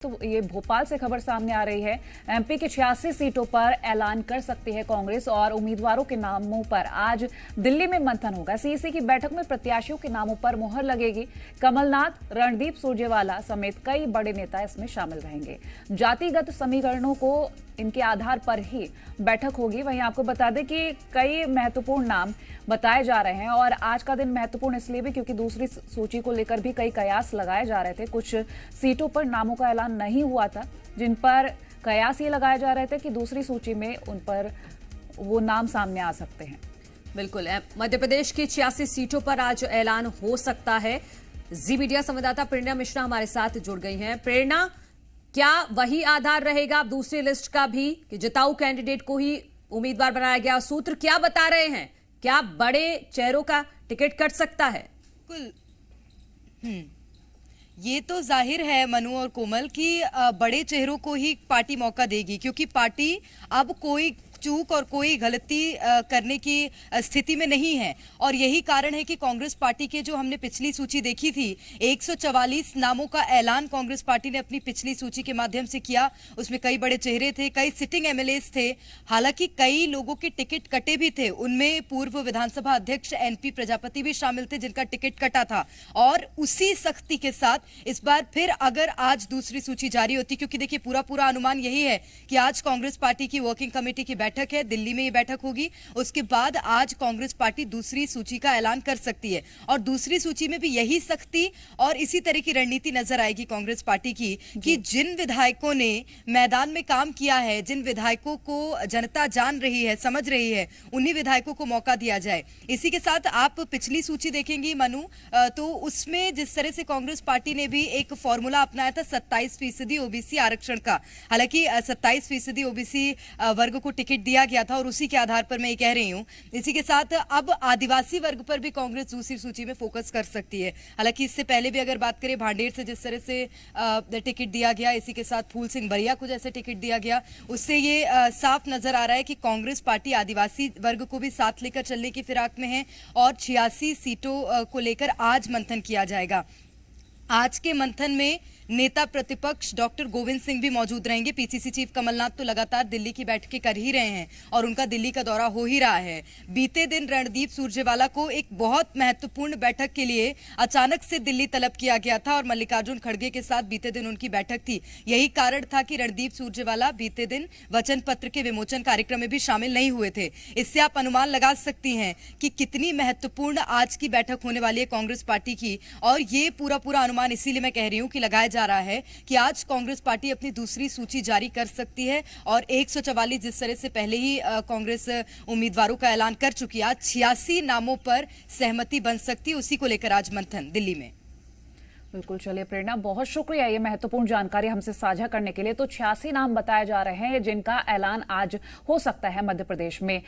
तो ये भोपाल से खबर सामने आ रही है। एमपी के 86 सीटों पर ऐलान कर सकती है कांग्रेस और उम्मीदवारों के नामों पर आज दिल्ली में मंथन होगा। सीईसी की बैठक में प्रत्याशियों के नामों पर मुहर लगेगी। कमलनाथ, रणदीप सुरजेवाला समेत कई बड़े नेता इसमें शामिल रहेंगे। जातिगत समीकरणों को इनके आधार पर ही बैठक होगी। वहीं आपको बता दें कि कई महत्वपूर्ण नाम बताए जा रहे हैं और आज का दिन महत्वपूर्ण इसलिए भी क्योंकि दूसरी सूची को लेकर भी कई कयास लगाए जा रहे थे। कुछ सीटों पर नामों का ऐलान नहीं हुआ था, जिन पर कयास ये लगाए जा रहे थे कि दूसरी सूची में उन पर वो नाम सामने आ सकते हैं। बिल्कुल, मध्य प्रदेश की 86 सीटों पर आज ऐलान हो सकता है। जी मीडिया संवाददाता प्रेरणा मिश्रा हमारे साथ जुड़ गई हैं। प्रेरणा, क्या वही आधार रहेगा दूसरी लिस्ट का भी कि जिताऊ कैंडिडेट को ही उम्मीदवार बनाया गया? सूत्र क्या बता रहे हैं? क्या बड़े चेहरों का टिकट कट सकता है? बिल्कुल। ये तो जाहिर है मनु और कोमल कि बड़े चेहरों को ही पार्टी मौका देगी, क्योंकि पार्टी अब कोई चूक और कोई गलती करने की स्थिति में नहीं है। और यही कारण है कि कांग्रेस पार्टी के जो हमने पिछली सूची देखी थी, 144 नामों का ऐलान कांग्रेस पार्टी ने अपनी पिछली सूची के माध्यम से किया। उसमें कई बड़े चेहरे थे, कई सिटिंग एमएलएस थे, हालांकि कई लोगों के टिकट कटे भी थे। उनमें पूर्व विधानसभा अध्यक्ष एनपी प्रजापति भी शामिल थे, जिनका टिकट कटा था। और उसी सख्ती के साथ इस बार फिर अगर आज दूसरी सूची जारी होती, क्योंकि देखिए पूरा अनुमान यही है कि आज कांग्रेस पार्टी की वर्किंग कमेटी की बैठक है, दिल्ली में ये बैठक होगी। उसके बाद आज कांग्रेस पार्टी दूसरी सूची का ऐलान कर सकती है और दूसरी सूची में भी यही सख्ती और इसी तरह की रणनीति नजर आएगी कांग्रेस पार्टी की कि जिन विधायकों ने मैदान में काम किया है, जिन विधायकों को जनता जान रही है, समझ रही है, उन्हीं विधायकों को मौका दिया जाए। इसी के साथ आप पिछली सूची देखेंगी मनु, तो उसमें जिस तरह से कांग्रेस पार्टी ने भी एक फॉर्मूला अपनाया था 27% ओबीसी आरक्षण का। हालांकि 27% ओबीसी वर्ग को टिकट दिया गया था और उसी के आधार पर मैं ये कह रही हूं। इसी के साथ अब आदिवासी वर्ग पर भी कांग्रेस दूसरी सूची में फोकस कर सकती है। हालांकि इससे पहले भी अगर बात करें भांडेर से जिस तरह से टिकट दिया गया, इसी के साथ फूल सिंह बरिया को जैसे टिकट दिया गया, उससे ये साफ नजर आ रहा है कि कांग्रेस पार्टी आदिवासी वर्ग को भी साथ लेकर चलने की फिराक में है और 86 सीटों को लेकर आज मंथन किया जाएगा। आज के मंथन में नेता प्रतिपक्ष डॉक्टर गोविंद सिंह भी मौजूद रहेंगे। पीसीसी चीफ कमलनाथ तो लगातार दिल्ली की बैठकें कर ही रहे हैं और उनका दिल्ली का दौरा हो ही रहा है। बीते दिन रणदीप सुरजेवाला को एक बहुत महत्वपूर्ण बैठक के लिए अचानक से दिल्ली तलब किया गया था और मल्लिकार्जुन खड़गे के साथ बीते दिन उनकी बैठक थी। यही कारण था कि रणदीप सुरजेवाला बीते दिन वचन पत्र के विमोचन कार्यक्रम में भी शामिल नहीं हुए थे। इससे आप अनुमान लगा सकती हैं कि कितनी महत्वपूर्ण आज की बैठक होने वाली है कांग्रेस पार्टी की। और ये पूरा अनुमान इसीलिए मैं कह रही हूं कि लगाया जा रहा है कि आज कांग्रेस पार्टी अपनी दूसरी सूची जारी कर सकती है और 144 जिस तरह से पहले ही कांग्रेस उम्मीदवारों का ऐलान कर चुकी है, आज 86 नामों पर सहमति बन सकती है। उसी को लेकर आज मंथन दिल्ली में। बिल्कुल, चलिए प्रेरणा, बहुत शुक्रिया ये महत्वपूर्ण जानकारी हमसे साझा करने के लिए। तो 86 नाम बताए जा रहे हैं जिनका ऐलान आज हो सकता है मध्य प्रदेश में।